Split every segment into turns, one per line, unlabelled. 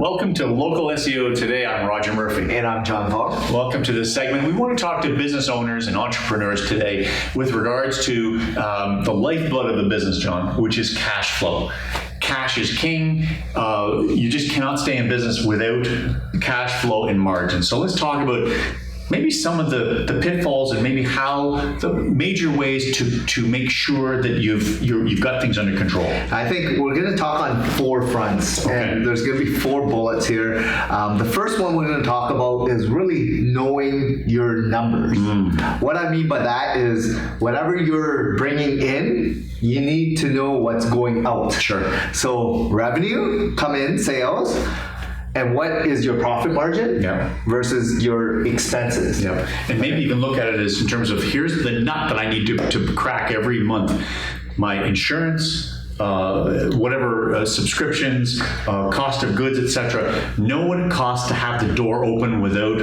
Welcome to Local SEO Today. I'm Roger Murphy.
And I'm John Paul.
Welcome to this segment. We want to talk to business owners and entrepreneurs today with regards to the lifeblood of the business, John, which is cash flow. Cash is king. You just cannot stay in business without cash flow and margin. So let's talk about maybe some of the pitfalls and maybe how the major ways to make sure that you've got things under control.
I think we're going to talk on four fronts, and there's going to be four bullets here. The first one we're going to talk about is really knowing your numbers. What I mean by that is whatever you're bringing in, you need to know what's going out.
Sure.
So revenue, come in, sales. And what is your profit margin versus your expenses?
And maybe even look at it as in terms of here's the nut that I need to crack every month. My insurance, whatever subscriptions, cost of goods, etc. Know what it costs to have the door open without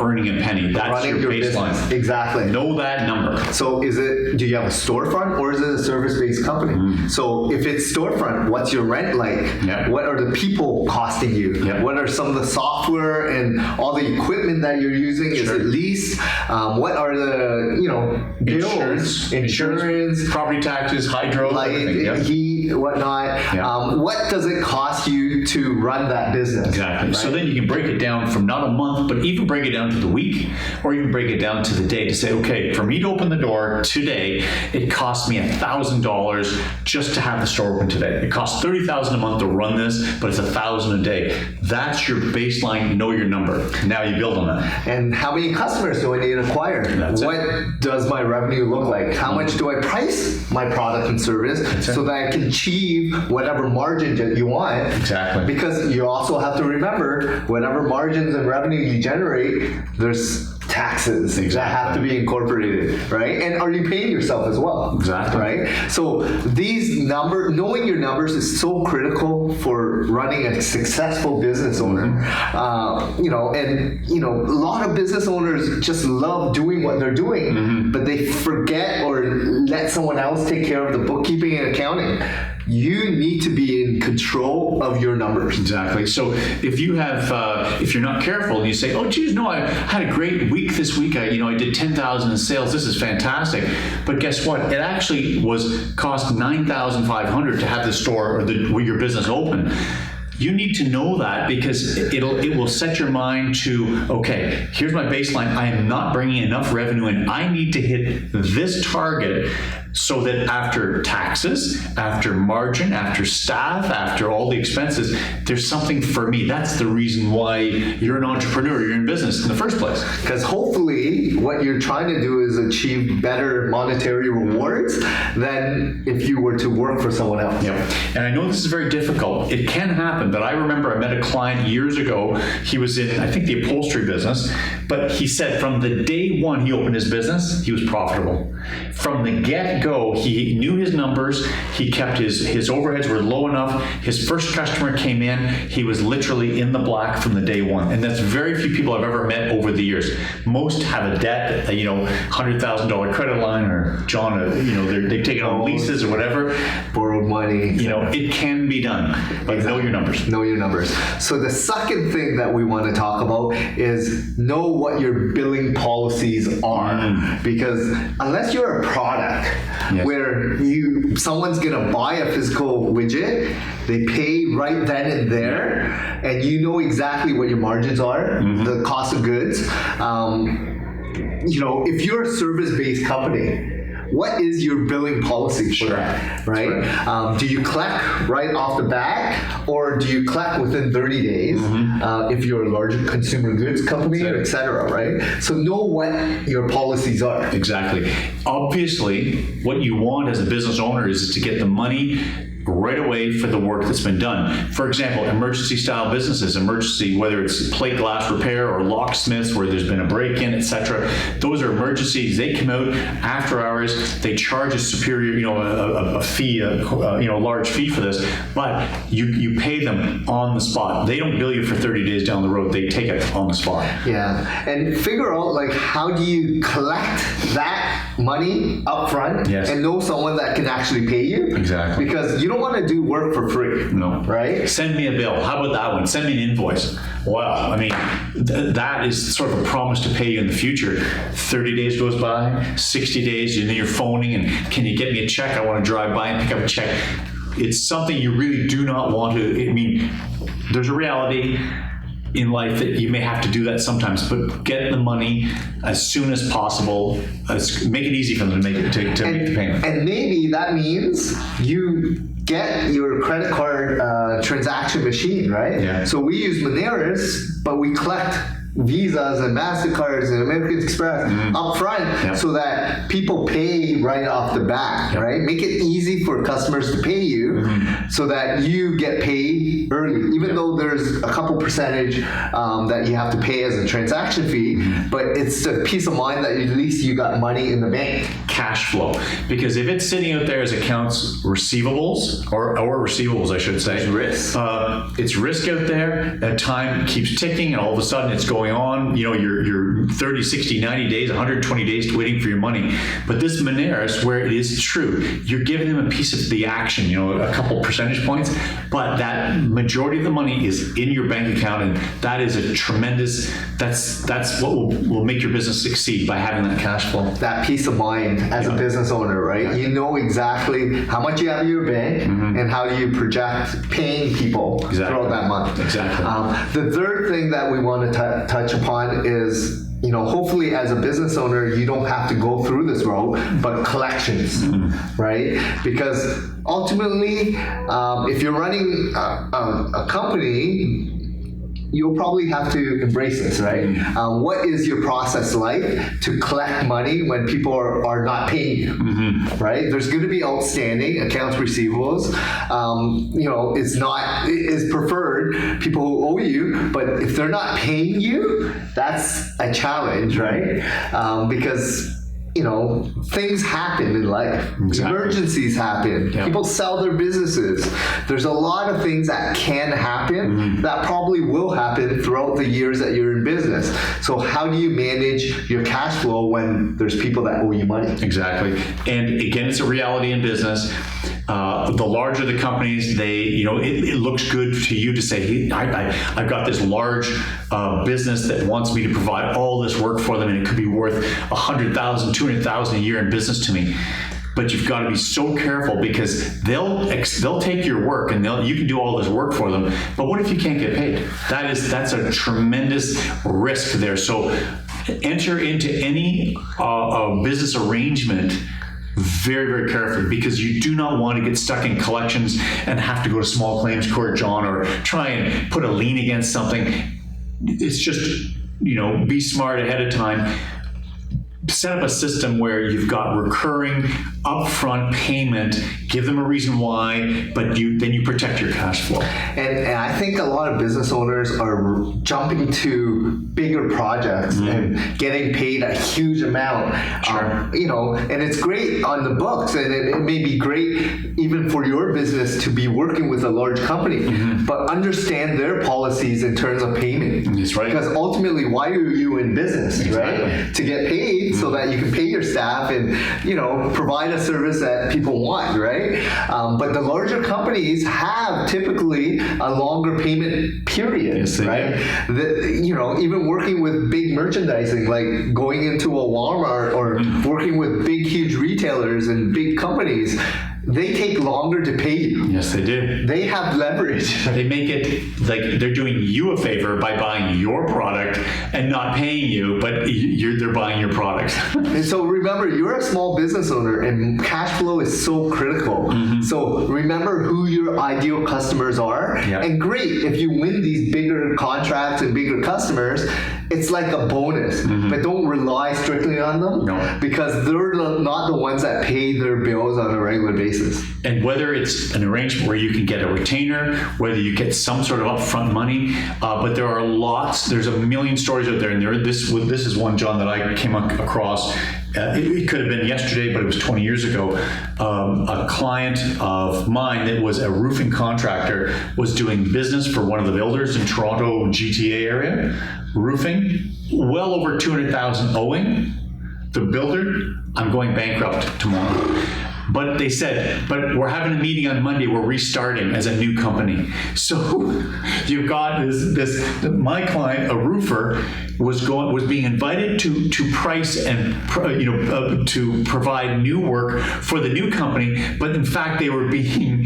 earning a penny. That's
Running
your
baseline.
baseline.
Exactly.
Know that number.
So do you have a storefront or is it a service-based company? So if it's storefront, what's your rent like? What are the people costing you? What are some of the software and all the equipment that you're using? Is it lease? What are the bills? Insurance,
property taxes, hydro,
light, heat, whatnot. What does it cost you to run that business?
Exactly.
Right?
So then you can break it down from not a month, but even break it down to the week, or even break it down to the day to say, okay, for me to open the door today, it costs me $1,000 just to have the store open today. It costs $30,000 a month to run this, but it's $1,000 a day. That's your baseline. Know your number. Now you build on that.
And how many customers do I need to acquire? What does my revenue look like? How much do I price my product and service so that I can achieve whatever margin that you want?
Exactly.
Because you also have to remember, whatever margins and revenue you generate, there's taxes that have to be incorporated, right? And are you paying yourself as well?
Exactly.
Right? So knowing your numbers is so critical for running a successful business owner. A lot of business owners just love doing what they're doing, but they forget or let someone else take care of the bookkeeping and accounting. You need to be in control of your numbers.
Exactly. So if you have, if you're not careful, and you say, "Oh, geez, no, I had a great week this week. I did 10,000 in sales. This is fantastic." But guess what? It actually cost $9,500 to have the store or your business open. You need to know that because it will set your mind to, okay, here's my baseline. I am not bringing enough revenue in. I need to hit this target so that after taxes, after margin, after staff, after all the expenses, there's something for me. That's the reason why you're an entrepreneur, you're in business in the first place.
Because hopefully what you're trying to do is achieve better monetary rewards than if you were to work for someone else.
And I know this is very difficult. It can happen, but I remember I met a client years ago. He was in, I think, the upholstery business, but he said from the day one he opened his business, he was profitable. From the get-go, he knew his numbers. He kept his overheads were low enough. His first customer came in. He was literally in the black from the day one. And that's very few people I've ever met over the years. Most have a debt, $100,000 credit line, or John, they've taken on leases or whatever.
Borrowed money.
It can be done, but know your numbers.
Know your numbers. So the second thing that we want to talk about is know what your billing policies are. Because unless you're a product where someone's gonna buy a physical widget, they pay right then and there, and you know exactly what your margins are, the cost of goods. If you're a service-based company, what is your billing policy for that, right? Do you collect right off the bat, or do you collect within 30 days if you're a larger consumer goods company, et cetera, right? So know what your policies are.
Exactly. Obviously, what you want as a business owner is to get the money right away for the work that's been done. For example, emergency style businesses, whether it's plate glass repair or locksmiths where there's been a break-in, etc. Those are emergencies. They come out after hours. They charge a superior, a fee, a large fee for this, but you pay them on the spot. They don't bill you for 30 days down the road. They take it on the spot.
Yeah, and figure out how do you collect that money up front and know someone that can actually pay you.
Exactly.
Because you don't don't want to do work for free.
No.
Right?
Send me a bill. How about that one? Send me an invoice. Well, I mean, that is sort of a promise to pay you in the future. 30 days goes by, 60 days, and then you're phoning and can you get me a check? I want to drive by and pick up a check. It's something you really do not want to. I mean, there's a reality in life that you may have to do that sometimes, but get the money as soon as possible. Make it easy for them to make it to make the payment.
And maybe that means you get your credit card transaction machine, right?
Yeah.
So we use Moneris, but we collect Visas and MasterCards and American Express up front so that people pay right off the bat, right? Make it easy for customers to pay you so that you get paid early, even though there's a couple percentage that you have to pay as a transaction fee, but it's a peace of mind that at least you got money in the bank.
Cash flow. Because if it's sitting out there as accounts receivables, or receivables, I should say. It's risk out there. That time keeps ticking, and all of a sudden it's going on. You know, you're 30, 60, 90 days, 120 days waiting for your money. But this Moneris, where it is true, you're giving them a piece of the action, you know, a couple percentage points, but that majority of the money is in your bank account, and that is a tremendous, that's what will make your business succeed, by having that cash flow.
That peace of mind as a business owner, right? Yeah. You know exactly how much you have in your bank and how you project paying people throughout that month.
Exactly.
The third thing that we want to touch upon is, you know, hopefully as a business owner, you don't have to go through this road, but collections, right? Because ultimately, if you're running a company, you'll probably have to embrace this, right? What is your process like to collect money when people are not paying you, right? There's going to be outstanding accounts receivables. You know, it's preferred people who owe you, but if they're not paying you, that's a challenge, right? Because you know, things happen in life. Exactly. Emergencies happen. Yep. People sell their businesses. There's a lot of things that can happen that probably will happen throughout the years that you're in business. So how do you manage your cash flow when there's people that owe you money?
Exactly. And again, it's a reality in business. The larger the companies, it looks good to you to say, hey, I've got this large business that wants me to provide all this work for them, and it could be worth $100,000, $200,000 a year in business to me. But you've got to be so careful, because they'll take your work and you can do all this work for them. But what if you can't get paid? That's a tremendous risk there. So enter into any business arrangement very, very carefully, because you do not want to get stuck in collections and have to go to small claims court, John, or try and put a lien against something. It's just, be smart ahead of time. Set up a system where you've got recurring upfront payment, give them a reason why, but then you protect your cash flow.
And I think a lot of business owners are jumping to bigger projects and getting paid a huge amount.
Sure.
And it's great on the books, and it may be great even for your business to be working with a large company, but understand their policies in terms of payment.
That's right.
Because ultimately, why are you in business,
exactly.
right? To get paid so that you can pay your staff and, provide a service that people want, right? But the larger companies have typically a longer payment period,
yes, they
right? Even working with big merchandising, like going into a Walmart or working with big, huge retailers and big companies, they take longer to pay you.
Yes, they do.
They have leverage.
They make it like they're doing you a favor by buying your product and not paying you, but they're buying your products.
And so remember, you're a small business owner, and cash flow is so critical. So remember who your ideal customers are.
Yep.
And great, if you win these bigger contracts and bigger customers, it's like a bonus. But don't rely strictly on them, because they're not the ones that pay their bills on a regular basis.
And whether it's an arrangement where you can get a retainer, whether you get some sort of upfront money, but there's a million stories out there, and this is one, John, that I came across. It could have been yesterday, but it was 20 years ago. A client of mine that was a roofing contractor was doing business for one of the builders in Toronto GTA area, roofing, well over $200,000 owing. The builder, I'm going bankrupt tomorrow. But they said, but we're having a meeting on Monday. We're restarting as a new company. So you've got my client, a roofer, was being invited to price and to provide new work for the new company, but in fact they were being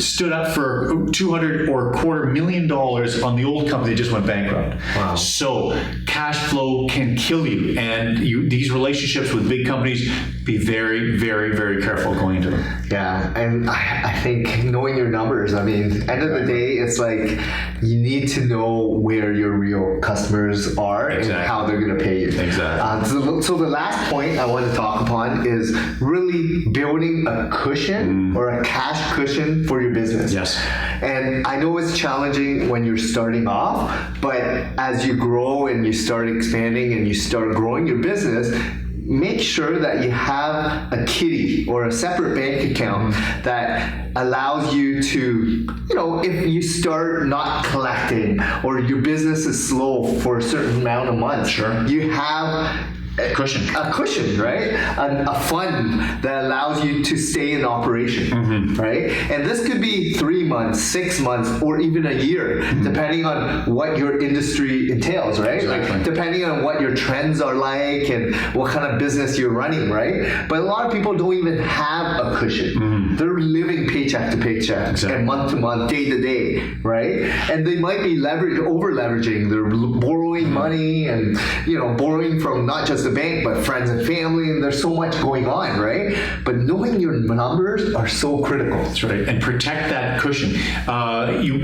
stood up for $200,000 or $250,000 on the old company that just went bankrupt.
Wow.
So cash flow can kill you, and these relationships with big companies, be very, very, very careful going into them.
Yeah, and I think knowing your numbers, I mean, end of the day, it's like you need to know where your real customers are and how they're going to pay you.
Exactly.
So the last point I want to talk upon is really building a cushion or a cash cushion for your business.
Yes.
And I know it's challenging when you're starting off, but as you grow and you start expanding and you start growing your business, make sure that you have a kitty or a separate bank account that allows you to, if you start not collecting or your business is slow for a certain amount of months, you have a cushion, right? A fund that allows you to stay in operation, right? And this could be 3 months, 6 months, or even a year, depending on what your industry entails, right?
Exactly.
Like depending on what your trends are like and what kind of business you're running, right? But a lot of people don't even have a cushion. They're living paycheck to paycheck and month to month, day to day, right? And they might be over leveraging. They're borrowing money and borrowing from not just the bank, but friends and family, and there's so much going on, right? But knowing your numbers are so critical.
That's right, and protect that cushion.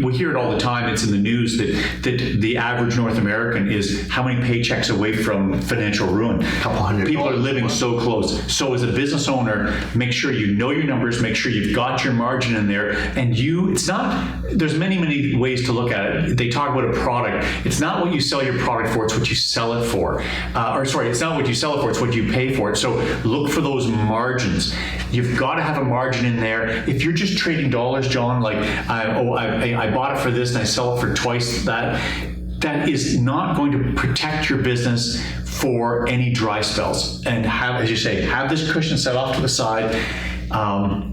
We hear it all the time. It's in the news that the average North American is how many paychecks away from financial ruin.
Couple hundred.
People are living so close. So as a business owner, make sure you know your numbers, make sure you've got your margin in there, and there's many ways to look at it. They talk about a product. It's not what you sell your product for, it's what you sell it for. It's not what you sell it for, it's what you pay for it. So look for those margins. You've got to have a margin in there. If you're just trading dollars, John, like I bought it for this and I sell it for twice that is not going to protect your business for any dry spells. And have this cushion set off to the side.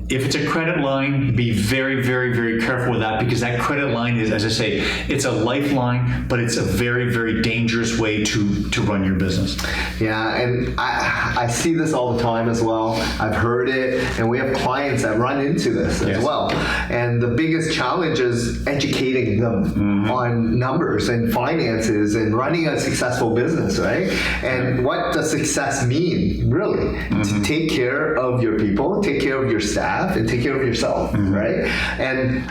If it's a credit line, be very, very, very careful with that, because that credit line is, as I say, it's a lifeline, but it's a very, very dangerous way to run your business.
Yeah, and I see this all the time as well. I've heard it, and we have clients that run into this as well. And the biggest challenge is educating them on numbers and finances and running a successful business, right? And what does success mean, really? To take care of your people, take care of your staff, and take care of yourself, right? And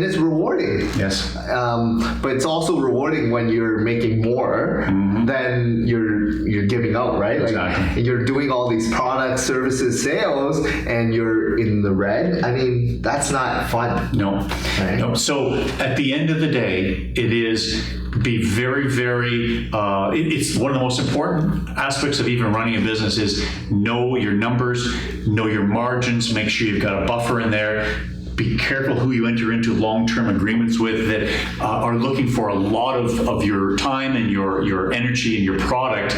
it's rewarding.
Yes.
But it's also rewarding when you're making more than you're giving out, right? Like
exactly.
You're doing all these products, services, sales, and you're in the red. I mean, that's not fun.
No.
Right?
No. So at the end of the day, it is be very, very, it's one of the most important aspects of even running a business is know your numbers, know your margins, make sure you've got a buffer in there. Be careful who you enter into long-term agreements with that are looking for a lot of your time and your energy and your product,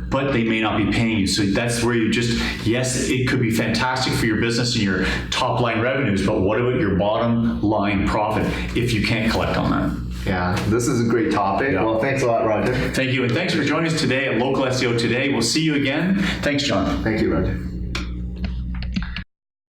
but they may not be paying you. So that's where yes, it could be fantastic for your business and your top line revenues, but what about your bottom line profit if you can't collect on that?
Yeah, this is a great topic. Yeah. Well, thanks a lot, Roger.
Thank you, and thanks for joining us today at Local SEO Today. We'll see you again. Thanks, John.
Thank you, Roger.